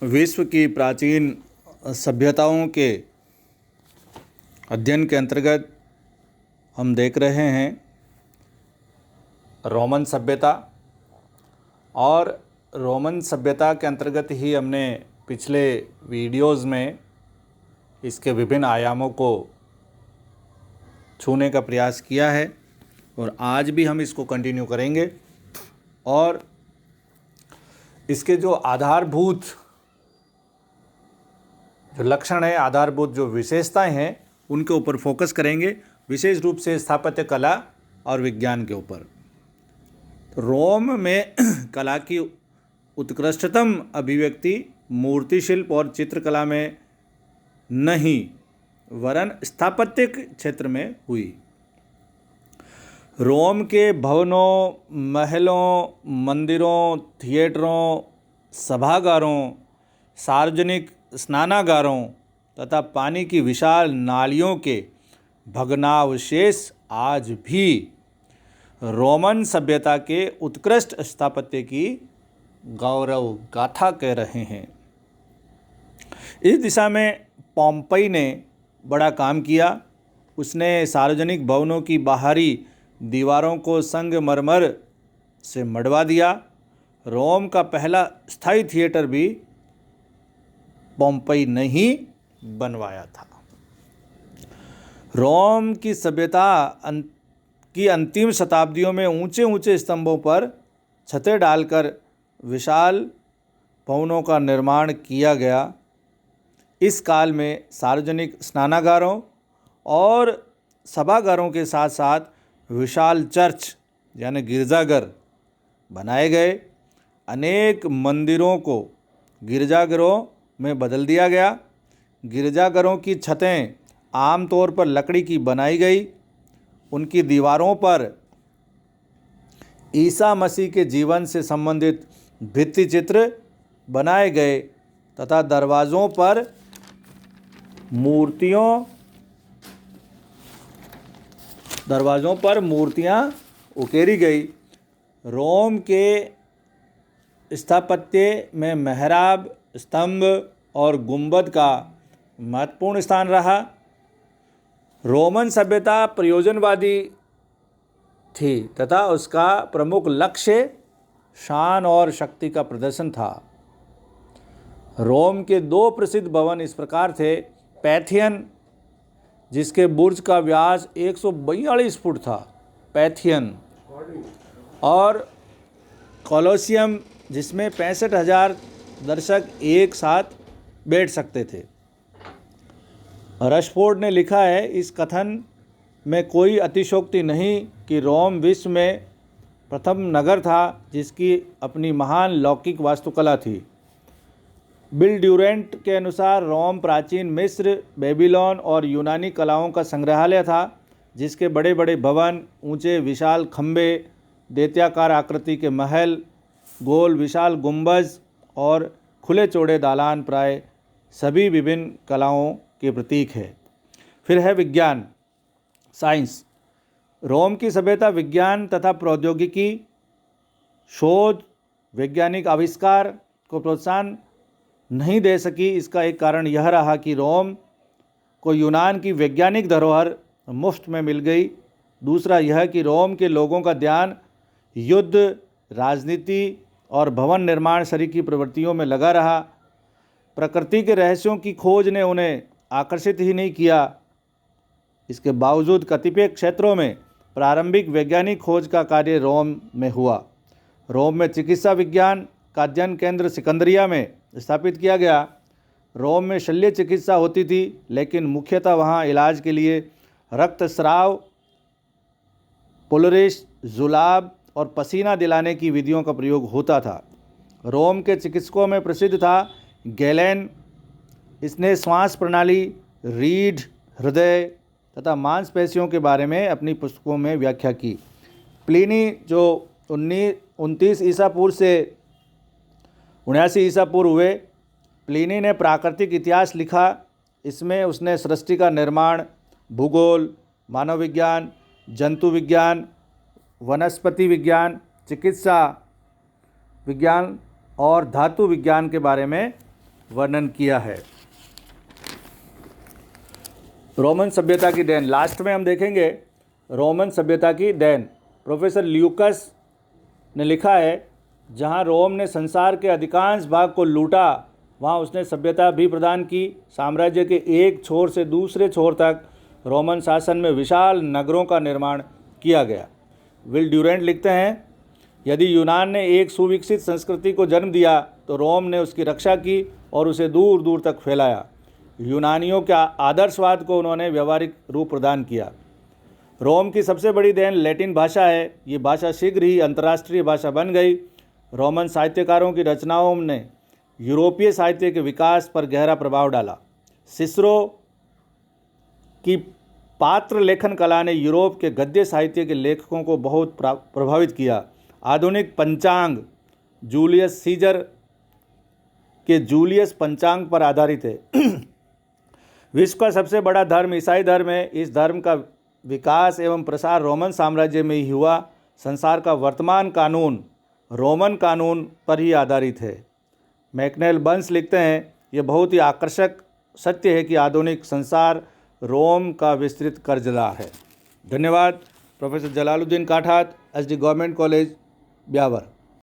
विश्व की प्राचीन सभ्यताओं के अध्ययन के अंतर्गत हम देख रहे हैं रोमन सभ्यता। और रोमन सभ्यता के अंतर्गत ही हमने पिछले वीडियोज़ में इसके विभिन्न आयामों को छूने का प्रयास किया है और आज भी हम इसको कंटिन्यू करेंगे। और इसके जो आधारभूत जो लक्षण है, आधारभूत जो विशेषताएं हैं, उनके ऊपर फोकस करेंगे, विशेष रूप से स्थापत्य कला और विज्ञान के ऊपर। तो रोम में कला की उत्कृष्टतम अभिव्यक्ति मूर्ति शिल्प और चित्रकला में नहीं वरन स्थापत्य क्षेत्र में हुई। रोम के भवनों, महलों, मंदिरों, थिएटरों, सभागारों, सार्वजनिक स्नानागारों तथा पानी की विशाल नालियों के भग्नावशेष आज भी रोमन सभ्यता के उत्कृष्ट स्थापत्य की गौरव गाथा कह रहे हैं। इस दिशा में पोम्पई ने बड़ा काम किया। उसने सार्वजनिक भवनों की बाहरी दीवारों को संगमरमर से मढ़वा दिया। रोम का पहला स्थायी थिएटर भी पोम्पई ने ही बनवाया था। रोम की सभ्यता की अंतिम शताब्दियों में ऊंचे ऊंचे स्तंभों पर छतें डालकर विशाल भवनों का निर्माण किया गया। इस काल में सार्वजनिक स्नानागारों और सभागारों के साथ साथ विशाल चर्च यानी गिरजाघर बनाए गए। अनेक मंदिरों को गिरजाघरों में बदल दिया गया। गिरजाघरों की छतें आमतौर पर लकड़ी की बनाई गई। उनकी दीवारों पर ईसा मसीह के जीवन से संबंधित भित्ति चित्र बनाए गए तथा दरवाज़ों पर मूर्तियां उकेरी गई। रोम के स्थापत्य में मेहराब, स्तंभ और गुंबद का महत्वपूर्ण स्थान रहा। रोमन सभ्यता प्रयोजनवादी थी तथा उसका प्रमुख लक्ष्य शान और शक्ति का प्रदर्शन था। रोम के दो प्रसिद्ध भवन इस प्रकार थे। पैथियन, जिसके बुर्ज का व्यास 142 फुट था, पैथियन, और कोलोसियम, जिसमें 65,000 दर्शक एक साथ बैठ सकते थे। रशफोर्ड ने लिखा है, इस कथन में कोई अतिशयोक्ति नहीं कि रोम विश्व में प्रथम नगर था जिसकी अपनी महान लौकिक वास्तुकला थी। बिल ड्यूरेंट के अनुसार रोम प्राचीन मिस्र, बेबीलोन और यूनानी कलाओं का संग्रहालय था, जिसके बड़े बड़े भवन, ऊंचे विशाल खंभे, दैत्याकार आकृति के महल, गोल विशाल गुंबज और खुले चौड़े दालान प्राय सभी विभिन्न कलाओं के प्रतीक है। फिर है विज्ञान, साइंस। रोम की सभ्यता विज्ञान तथा प्रौद्योगिकी, शोध, वैज्ञानिक आविष्कार को प्रोत्साहन नहीं दे सकी। इसका एक कारण यह रहा कि रोम को यूनान की वैज्ञानिक धरोहर मुफ्त में मिल गई। दूसरा यह कि रोम के लोगों का ध्यान युद्ध, राजनीति और भवन निर्माण शरीकी प्रवृत्तियों में लगा रहा। प्रकृति के रहस्यों की खोज ने उन्हें आकर्षित ही नहीं किया। इसके बावजूद कतिपय क्षेत्रों में प्रारंभिक वैज्ञानिक खोज का कार्य रोम में हुआ। रोम में चिकित्सा विज्ञान का अध्ययन केंद्र सिकंदरिया में स्थापित किया गया। रोम में शल्य चिकित्सा होती थी, लेकिन मुख्यतः वहाँ इलाज के लिए रक्तस्राव, पुलरिश, जुलाब और पसीना दिलाने की विधियों का प्रयोग होता था। रोम के चिकित्सकों में प्रसिद्ध था गैलेन। इसने श्वास प्रणाली, रीढ़, हृदय तथा मांसपेशियों के बारे में अपनी पुस्तकों में व्याख्या की। प्लिनी, जो 29 ईसा पूर्व से 79 ईसा पूर्व हुए, प्लिनी ने प्राकृतिक इतिहास लिखा। इसमें उसने सृष्टि का निर्माण, भूगोल, मानव विज्ञान, जंतु विज्ञान, वनस्पति विज्ञान, चिकित्सा विज्ञान और धातु विज्ञान के बारे में वर्णन किया है। रोमन सभ्यता की देन, लास्ट में हम देखेंगे रोमन सभ्यता की देन। प्रोफेसर ल्यूकस ने लिखा है, जहाँ रोम ने संसार के अधिकांश भाग को लूटा, वहाँ उसने सभ्यता भी प्रदान की। साम्राज्य के एक छोर से दूसरे छोर तक रोमन शासन में विशाल नगरों का निर्माण किया गया। विल ड्यूरेंट लिखते हैं, यदि यूनान ने एक सुविकसित संस्कृति को जन्म दिया तो रोम ने उसकी रक्षा की और उसे दूर दूर तक फैलाया। यूनानियों के आदर्शवाद को उन्होंने व्यवहारिक रूप प्रदान किया। रोम की सबसे बड़ी देन लैटिन भाषा है। ये भाषा शीघ्र ही अंतर्राष्ट्रीय भाषा बन गई। रोमन साहित्यकारों की रचनाओं ने यूरोपीय साहित्य के विकास पर गहरा प्रभाव डाला। सिसरो की पात्र लेखन कला ने यूरोप के गद्य साहित्य के लेखकों को बहुत प्रभावित किया। आधुनिक पंचांग जूलियस सीजर के जूलियस पंचांग पर आधारित है। विश्व का सबसे बड़ा धर्म ईसाई धर्म है। इस धर्म का विकास एवं प्रसार रोमन साम्राज्य में ही हुआ। संसार का वर्तमान कानून रोमन कानून पर ही आधारित है। मैकनेल बंस लिखते हैं, यह बहुत ही आकर्षक सत्य है कि आधुनिक संसार रोम का विस्तृत कर्जदार है। धन्यवाद। Professor Jalaluddin Kathat, SD government college, Beawar.